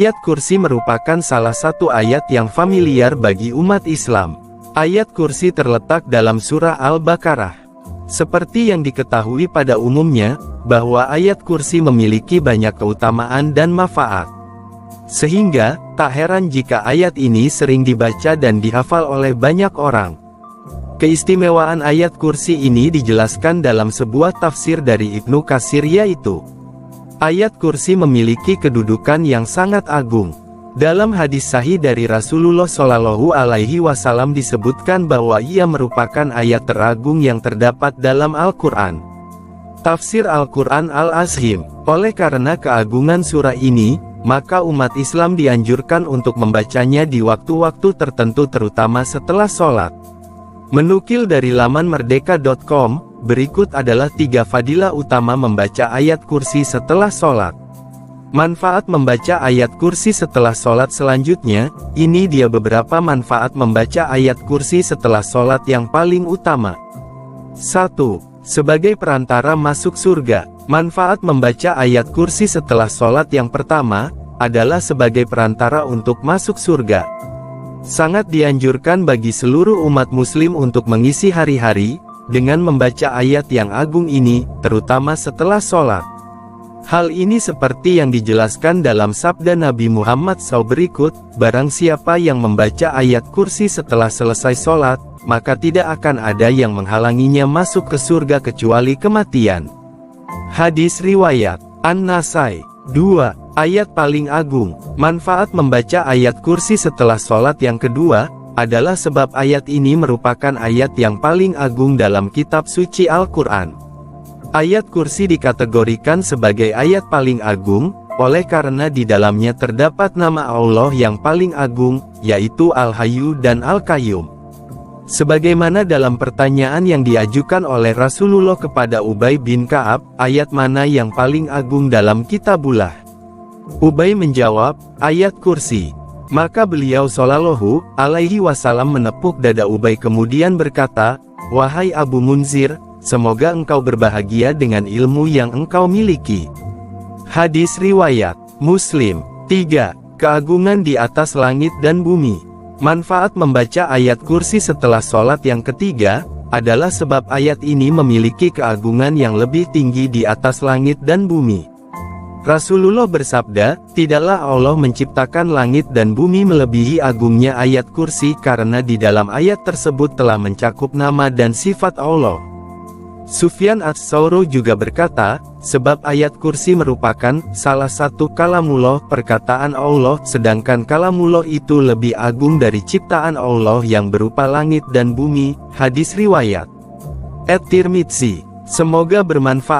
Ayat kursi merupakan salah satu ayat yang familiar bagi umat Islam. Ayat kursi terletak dalam surah Al-Baqarah. Seperti yang diketahui pada umumnya, bahwa ayat kursi memiliki banyak keutamaan dan manfaat. Sehingga, tak heran jika ayat ini sering dibaca dan dihafal oleh banyak orang. Keistimewaan ayat kursi ini dijelaskan dalam sebuah tafsir dari Ibnu Katsir, yaitu ayat kursi memiliki kedudukan yang sangat agung. Dalam hadis sahih dari Rasulullah Shallallahu Alaihi Wasallam disebutkan bahwa ia merupakan ayat teragung yang terdapat dalam Al-Quran. Tafsir Al-Quran Al-Azim. Oleh karena keagungan surah ini, maka umat Islam dianjurkan untuk membacanya di waktu-waktu tertentu terutama setelah sholat. Menukil dari laman merdeka.com, berikut adalah 3 fadilah utama membaca ayat kursi setelah sholat. Manfaat membaca ayat kursi setelah sholat selanjutnya, ini dia beberapa manfaat membaca ayat kursi setelah sholat yang paling utama. 1. Sebagai perantara masuk surga. Manfaat membaca ayat kursi setelah sholat yang pertama, adalah sebagai perantara untuk masuk surga. Sangat dianjurkan bagi seluruh umat muslim untuk mengisi hari-hari, dengan membaca ayat yang agung ini, terutama setelah sholat. Hal ini seperti yang dijelaskan dalam sabda Nabi Muhammad SAW berikut, barang siapa yang membaca ayat kursi setelah selesai sholat, maka tidak akan ada yang menghalanginya masuk ke surga kecuali kematian. Hadis riwayat An-Nasai. 2. Ayat paling agung. Manfaat membaca ayat kursi setelah sholat yang kedua, adalah sebab ayat ini merupakan ayat yang paling agung dalam kitab suci Al-Quran. Ayat kursi dikategorikan sebagai ayat paling agung, oleh karena di dalamnya terdapat nama Allah yang paling agung, yaitu Al-Hayyu dan Al-Qayyum. Sebagaimana dalam pertanyaan yang diajukan oleh Rasulullah kepada Ubay bin Ka'ab, ayat mana yang paling agung dalam kitabullah? Ubay menjawab, ayat kursi. Maka beliau Shallallahu Alaihi Wasallam menepuk dada Ubay kemudian berkata, wahai Abu Munzir, semoga engkau berbahagia dengan ilmu yang engkau miliki. Hadis riwayat Muslim. 3. Keagungan di atas langit dan bumi. Manfaat membaca ayat kursi setelah sholat yang ketiga, adalah sebab ayat ini memiliki keagungan yang lebih tinggi di atas langit dan bumi. Rasulullah bersabda, tidaklah Allah menciptakan langit dan bumi melebihi agungnya ayat kursi karena di dalam ayat tersebut telah mencakup nama dan sifat Allah. Sufyan Ats-Tsauri juga berkata, sebab ayat kursi merupakan salah satu kalamullah perkataan Allah, sedangkan kalamullah itu lebih agung dari ciptaan Allah yang berupa langit dan bumi. Hadis riwayat At-Tirmidzi. Semoga bermanfaat.